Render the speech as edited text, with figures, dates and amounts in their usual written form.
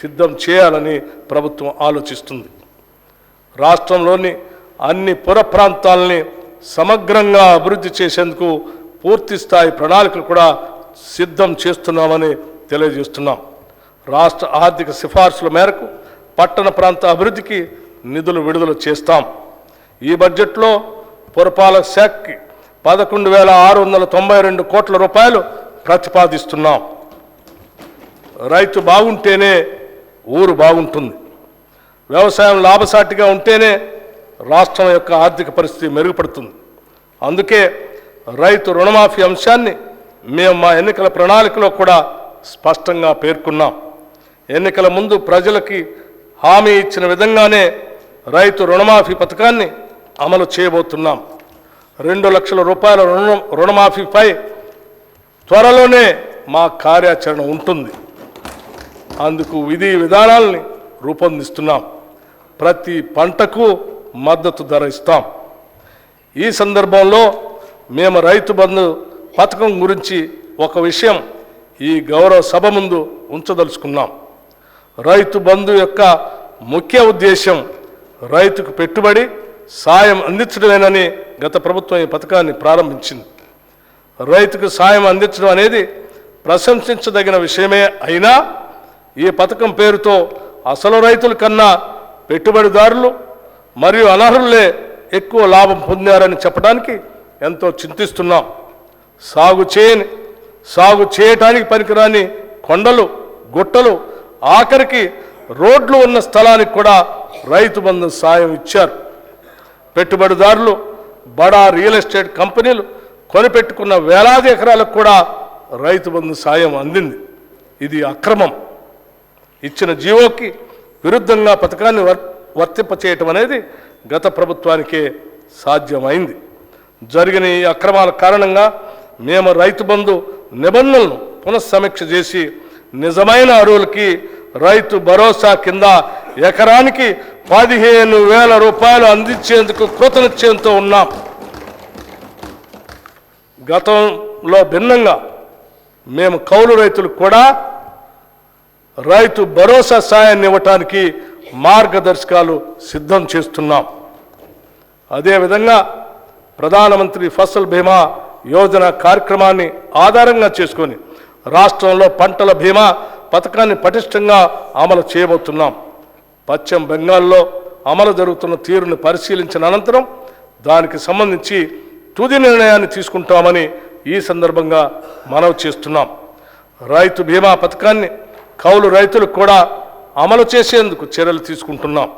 సిద్ధం చేయాలని ప్రభుత్వం ఆలోచిస్తుంది. రాష్ట్రంలోని అన్ని పుర ప్రాంతాలని సమగ్రంగా అభివృద్ధి చేసేందుకు పూర్తి స్థాయి ప్రణాళికలు కూడా సిద్ధం చేస్తున్నామని తెలియజేస్తున్నాం. రాష్ట్ర ఆర్థిక సిఫార్సుల మేరకు పట్టణ ప్రాంత అభివృద్ధికి నిధులు విడుదల చేస్తాం. ఈ బడ్జెట్లో పురపాలక శాఖకి 11,692 కోట్ల రూపాయలు ప్రతిపాదిస్తున్నాం. రైతు బాగుంటేనే ఊరు బాగుంటుంది. వ్యవసాయం లాభసాటిగా ఉంటేనే రాష్ట్రం యొక్క ఆర్థిక పరిస్థితి మెరుగుపడుతుంది. అందుకే రైతు రుణమాఫీ అంశాన్ని మేము మా ఎన్నికల ప్రణాళికలో కూడా స్పష్టంగా పేర్కొన్నాం. ఎన్నికల ముందు ప్రజలకి హామీ ఇచ్చిన విధంగానే రైతు రుణమాఫీ పథకాన్ని అమలు చేయబోతున్నాం. 2 లక్షల రూపాయల రుణమాఫీపై త్వరలోనే మా కార్యాచరణ ఉంటుంది. అందుకు విధి విధానాలని రూపొందిస్తున్నాం. ప్రతి పంటకు మద్దతు ధర ఇస్తాం. ఈ సందర్భంలో మేము రైతు బంధు పథకం గురించి ఒక విషయం ఈ గౌరవ సభ ముందు ఉంచదలుచుకున్నాం. రైతు బంధు యొక్క ముఖ్య ఉద్దేశం రైతుకు పెట్టుబడి సాయం అందించడమేనని గత ప్రభుత్వం ఈ పథకాన్ని ప్రారంభించింది. రైతుకు సాయం అందించడం అనేది ప్రశంసించదగిన విషయమే అయినా ఈ పథకం పేరుతో అసలు రైతుల కన్నా పెట్టుబడిదారులు మరియు అనర్హులే ఎక్కువ లాభం పొందారని చెప్పడానికి ఎంతో చింతిస్తున్నాం. సాగు చేయటానికి పనికిరాని కొండలు, గుట్టలు, ఆఖరికి రోడ్లు ఉన్న స్థలానికి కూడా రైతు బంధు సాయం ఇచ్చారు. పెట్టుబడిదారులు, బడా రియల్ ఎస్టేట్ కంపెనీలు కొనిపెట్టుకున్న వేలాది ఎకరాలకు కూడా రైతు బంధు సాయం అందింది. ఇది అక్రమం. ఇచ్చిన జీవోకి విరుద్ధంగా పథకాన్ని వర్తింపచేయటం అనేది గత ప్రభుత్వానికే సాధ్యమైంది. జరిగిన ఈ అక్రమాల కారణంగా మేము రైతు బంధు నిబంధనలను పునఃసమీక్ష చేసి నిజమైన అర్హులకి రైతు భరోసా కింద ఎకరానికి 15,000 రూపాయలు అందించేందుకు కృతనిశ్చయంతో ఉన్నాం. గతంలో భిన్నంగా మేము కౌలు రైతులకు కూడా రైతు భరోసా సాయాన్ని ఇవ్వటానికి మార్గదర్శకాలు సిద్ధం చేస్తున్నాం. అదేవిధంగా ప్రధానమంత్రి ఫసల్ బీమా యోజన కార్యక్రమాన్ని ఆధారంగా చేసుకొని రాష్ట్రంలో పంటల బీమా పథకాన్ని పటిష్టంగా అమలు చేయబోతున్నాం. పశ్చిమ బెంగాల్లో అమలు జరుగుతున్న తీరును పరిశీలించిన అనంతరం దానికి సంబంధించి తుది నిర్ణయాన్ని తీసుకుంటామని ఈ సందర్భంగా మనవి చేస్తున్నాం. రైతు బీమా పథకాన్ని కౌలు రైతులకు కూడా అమలు చేసేందుకు చర్యలు తీసుకుంటున్నాం.